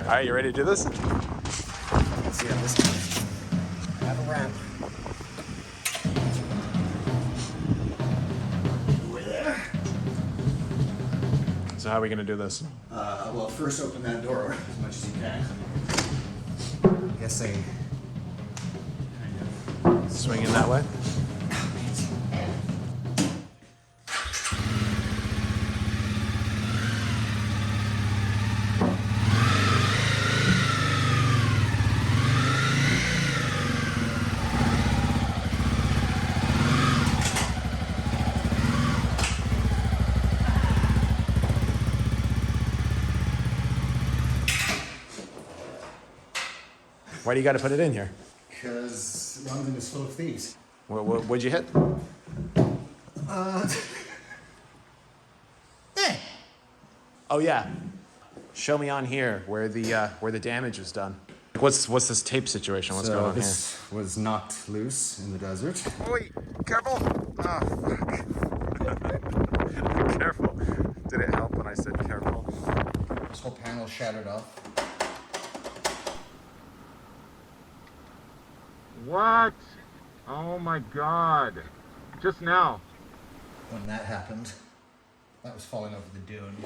All right, you ready to do this? Let's see how this goes. I have a ramp. Over there. So how are we gonna do this? Well, first open that door as much as you can. I'm guessing. Kind of. Swing in that way? Why do you got to put it in here? Because London is full of thieves. What'd you hit? Hey! Oh yeah. Show me on here where the damage was done. What's this tape situation? What's going on here? This was knocked loose in the desert. Wait, careful! Oh, fuck. Careful. Did it help when I said careful? This whole panel shattered off. What? Oh my god. Just now. When that happened, that was falling over the dune.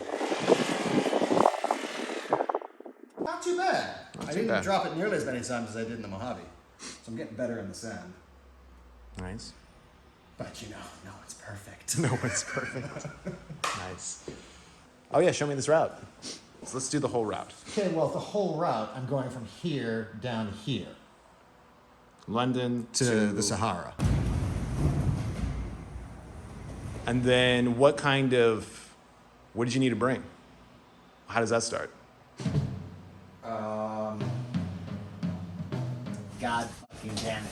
Not too bad. I didn't drop it nearly as many times as I did in the Mojave. So I'm getting better in the sand. Nice. But you know, no one's perfect. No, it's perfect. Nice. Oh yeah, show me this route. So let's do the whole route. Okay, well, the whole route, I'm going from here down to here. London To the Sahara. And then what did you need to bring? How does that start? God fucking damn it.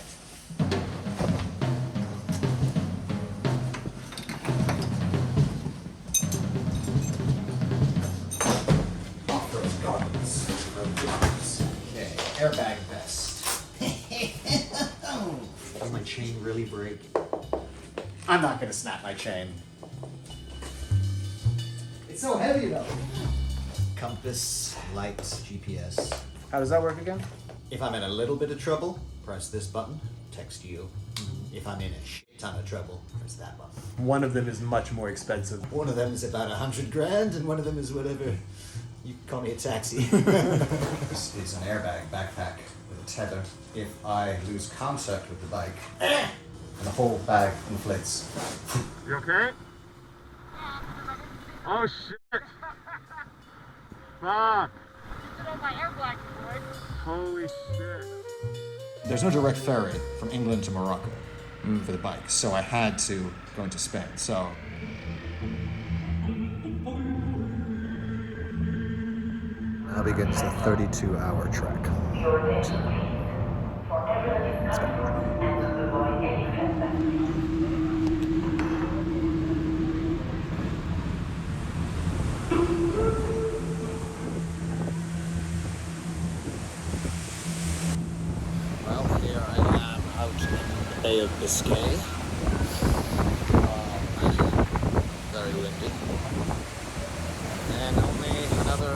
Off-road goggles. Okay, airbag vest. Does my chain really break? I'm not gonna snap my chain. It's so heavy though. Compass, lights, GPS. How does that work again? If I'm in a little bit of trouble, press this button, text you. If I'm in a shit ton of trouble, press that button. One of them is much more expensive. One of them is about 100 grand, and one of them is whatever. You can call me a taxi. This is an airbag backpack with a tether. If I lose contact with the bike, and the whole bag inflates. You okay? Oh shit. Fuck. Holy shit. There's no direct ferry from England to Morocco for the bike, so I had to go into Spain. So now begins the 32-hour trek to Spain. Well, here I am out in the Bay of Biscay. Very windy. And only another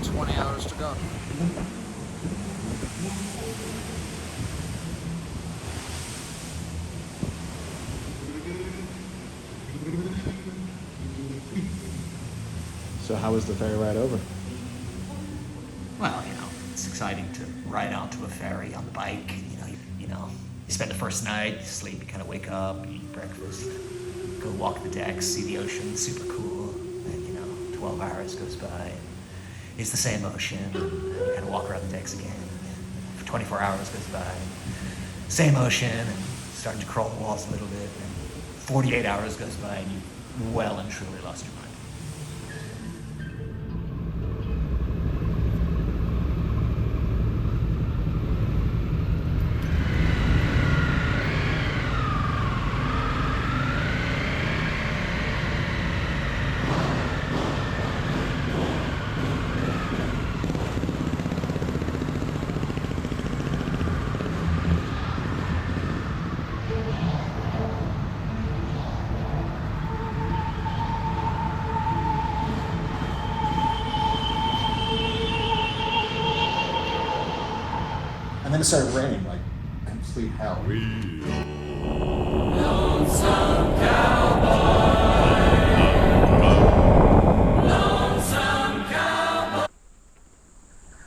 20 hours to go. So how was the ferry ride over? Well, it's exciting to ride onto a ferry on the bike. You spend the first night, you sleep, you kind of wake up, you eat breakfast, go walk the decks, see the ocean, super cool. And 12 hours goes by, and it's the same ocean, and you kind of walk around the decks again. And 24 hours goes by, same ocean, and starting to crawl the walls a little bit. And 48 hours goes by, and you've well and truly lost your mind. then it started raining like complete hell.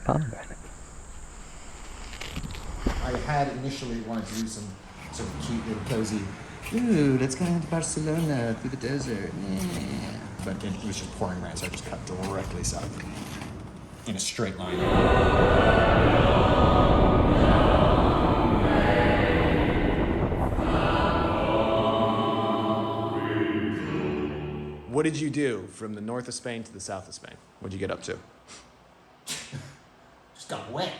Pomegranate. I had initially wanted to do some sort of cute little cozy, ooh, let's go down to Barcelona through the desert. Yeah. But it was just pouring rain, so I just cut directly south in a straight line. What did you do from the north of Spain to the south of Spain? What did you get up to? Just got wet.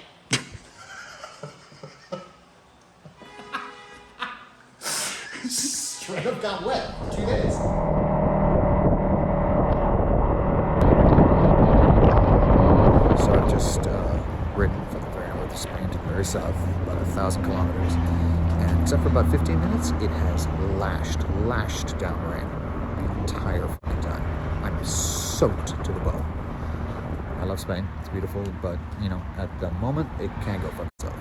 Straight up got wet for 2 days. So I've just ridden from the very north of Spain to the very south, about 1,000 kilometers. And except for about 15 minutes, it has lashed down rain the entire fucking time. I'm soaked to the bone. I love Spain. It's beautiful, but, you know, at the moment, it can't go fuck itself.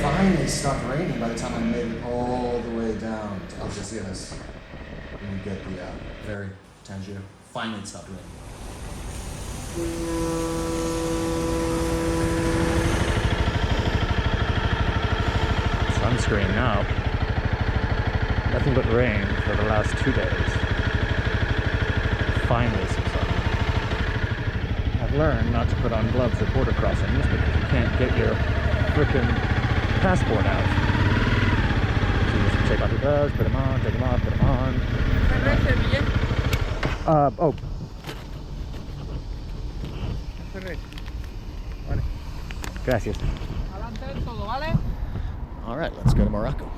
Finally stopped raining by the time I made it all the way down to Algeciras. When you get the very Tangiers. Finally it stopped raining. Sunscreen now. Nothing but rain for the last 2 days. Finally some sun. I've learned not to put on gloves at border crossings because you can't get your frickin' passport out. So you just take off your gloves, put them on, take them off, put them on. Oh. Gracias. All right, let's go to Morocco.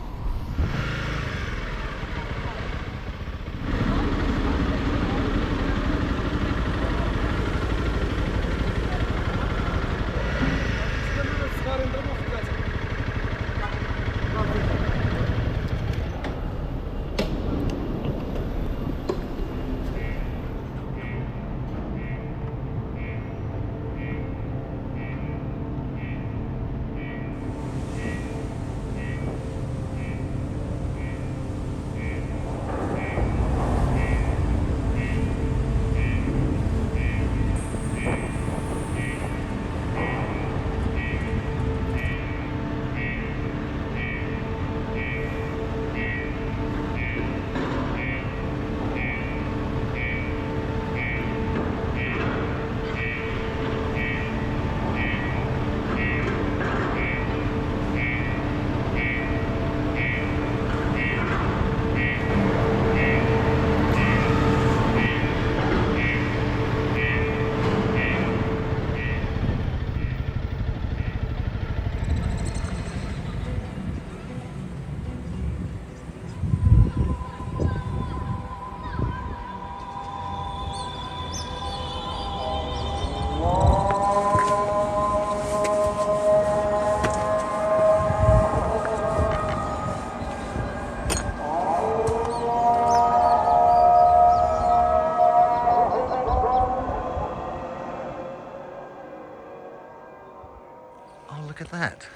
Oh, look at that.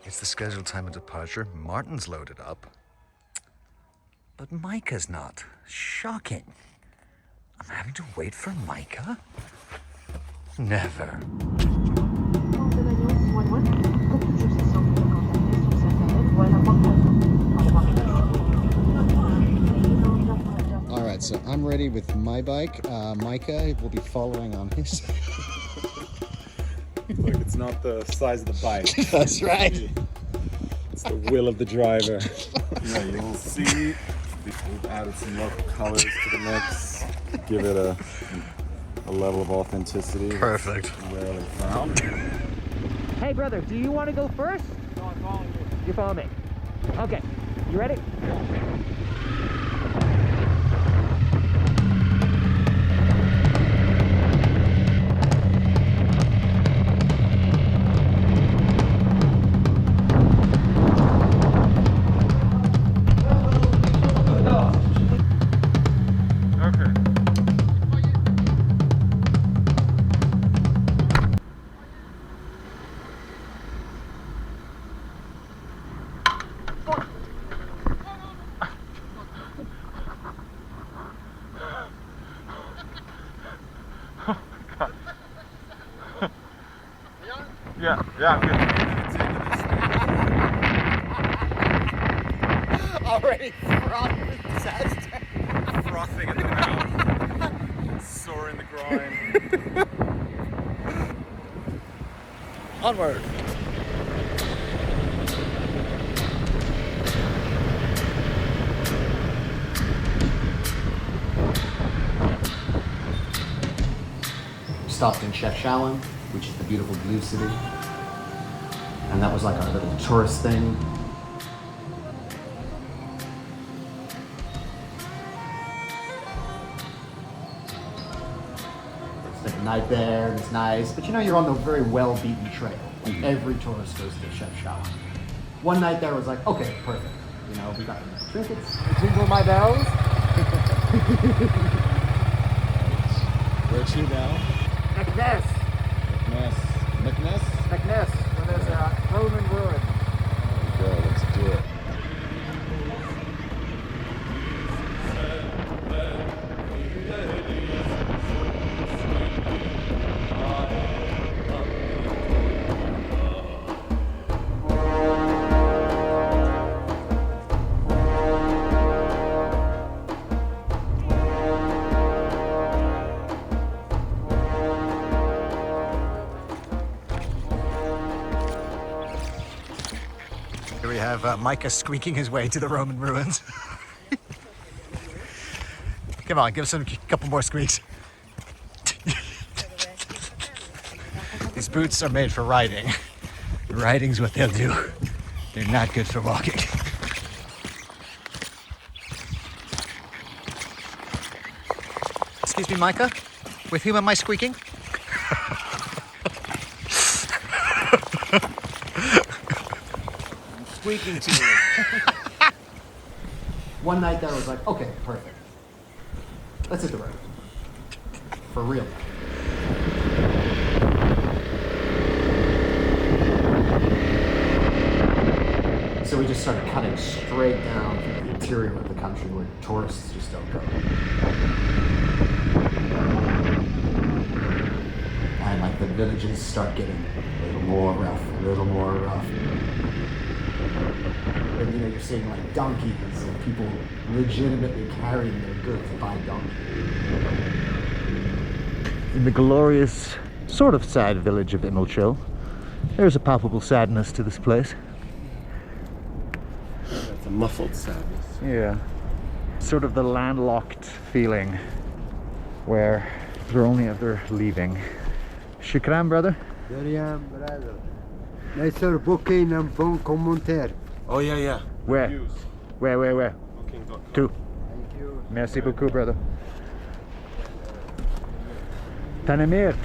It's the scheduled time of departure. Martin's loaded up. But Micah's not. Shocking. I'm having to wait for Micah? Never. All right, so I'm ready with my bike. Micah will be following on his. Look, it's not the size of the bike. That's right. It's the will of the driver. Yeah, you'll see we've added some local colors to the mix. Give it a level of authenticity. Perfect. Rarely found. Hey brother, do you want to go first? No, I'm following you. You follow me. Okay, you ready? Yeah, I'm good. Already fraught with disaster. Frothing at the mouth, sore in the groin. Onward. Stopped in Chefchaouen, which is the beautiful blue city. And that was like our little tourist thing. Spent the night there, and it's nice. But you know, you're on the very well-beaten trail. Like every tourist goes to Chefchaouen. One night there was like, okay, perfect. You know, we got the trinkets. Jingle my bells. Where to now? McNess. McNess? McNess, where there's a Roman ruin. There we go, let's do it. Here we have Micah squeaking his way to the Roman ruins. Come on, give us a couple more squeaks. These boots are made for riding. Riding's what they'll do. They're not good for walking. Excuse me, Micah? With whom am I squeaking? Squeaking to you. One night there was like, okay, perfect. Let's hit the road. For real. So we just started cutting straight down through the interior of the country where tourists just don't go. And like the villages start getting a little more rough, a little more rough. And you know, you're seeing like donkeys and people legitimately carrying their goods by donkey. In the glorious, sort of sad village of Imilchill, there's a palpable sadness to this place. That's a muffled sadness. Yeah. Sort of the landlocked feeling where they're only ever leaving. Shukran, brother. Dorian, brother. Nicer booking and bon commentaire. Oh yeah. Where? Reviews. Where? Booking.com. Two. Thank you. Merci beaucoup, brother. Tanemirt.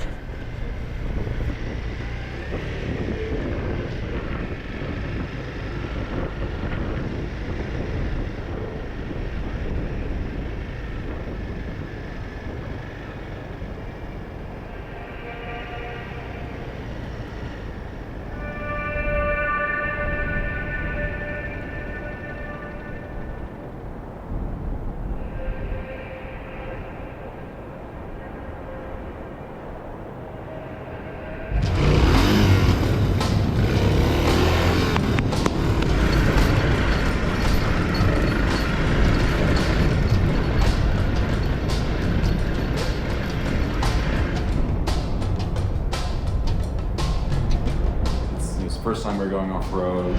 It's the first time we're going off-road.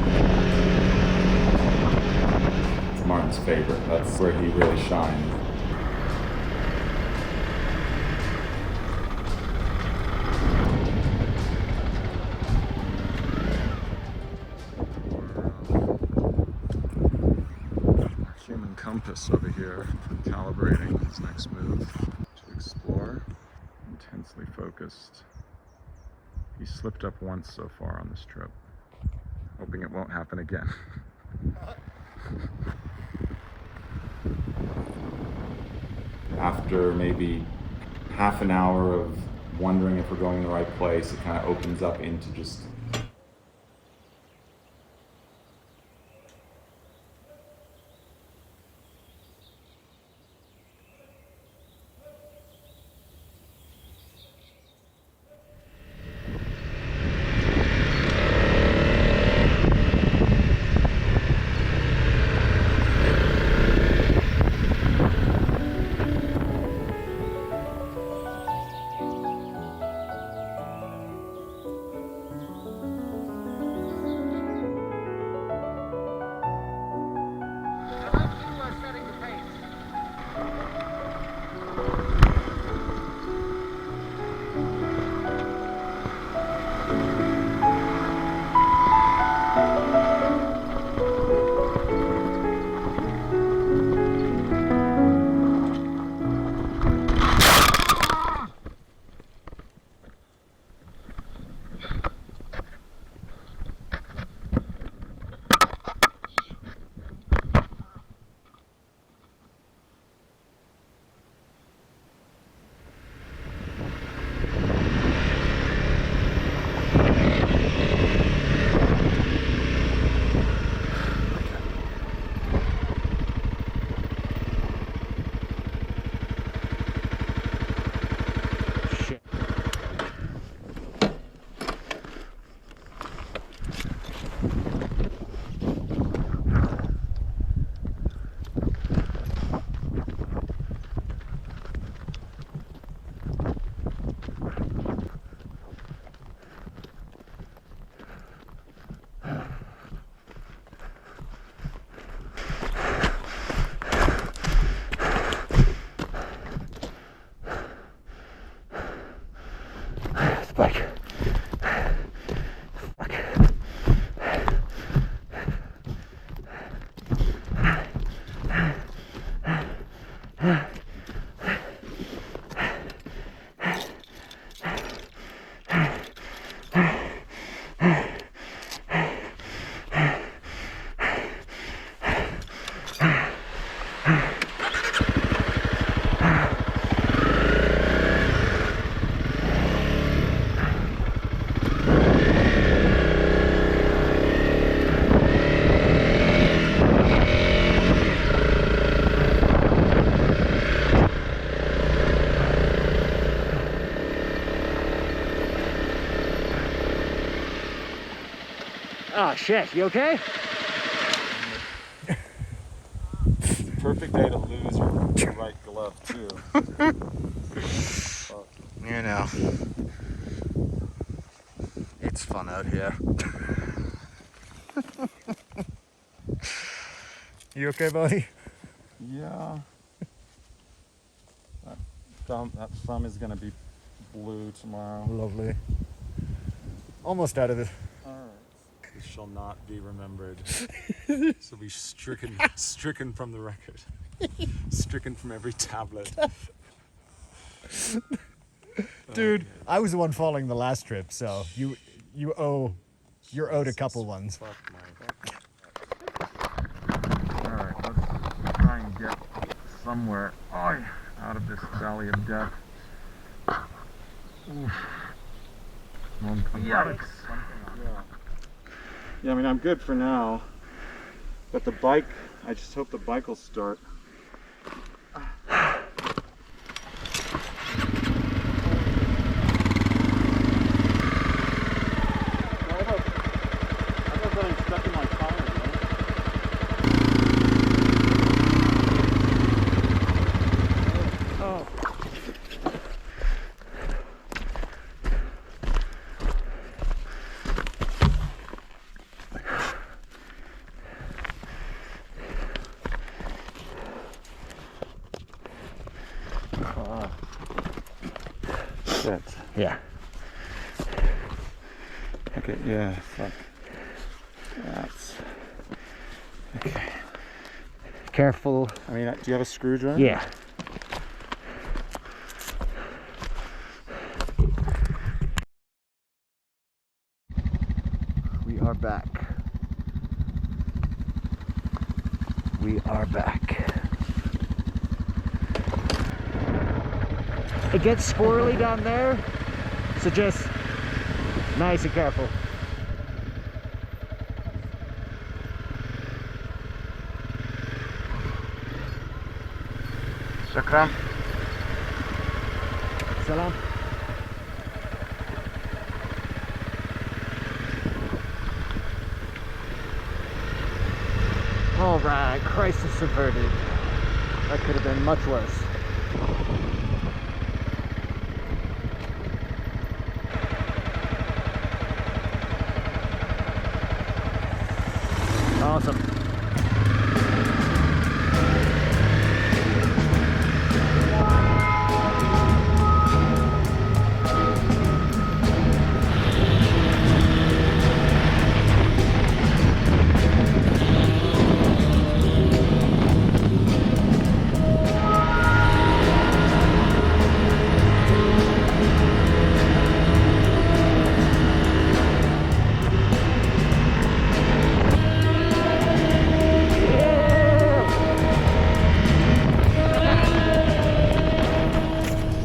It's Martin's favorite. That's where he really shines. Human compass over here, calibrating his next move to explore. Intensely focused. He slipped up once so far on this trip. Hoping it won't happen again. After maybe half an hour of wondering if we're going in the right place, it kind of opens up into just bike. Fuck. Oh shit, you okay? Perfect day to lose your right glove too. You know, it's fun out here. You okay, buddy? Yeah. That thumb is gonna be blue tomorrow. Lovely. Almost out of it. This shall not be remembered. This will be stricken from the record. Stricken from every tablet. Dude, I was the one following the last trip, so you're owed a couple ones. Fuck my. Alright, let's try and get somewhere out of this valley of death. Oof. Yikes. Yeah, I mean, I'm good for now. But the bike, I just hope the bike will start. I thought that I'm stuck in my car. Yeah. Okay, yeah, fuck. That's... Okay. Careful. I mean, do you have a screwdriver? Yeah. We are back. We are back. It gets squirrely down there, so just nice and careful. Shukran. Salam. All right, crisis averted. That could have been much worse. Awesome.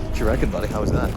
What you reckon, buddy? How was that?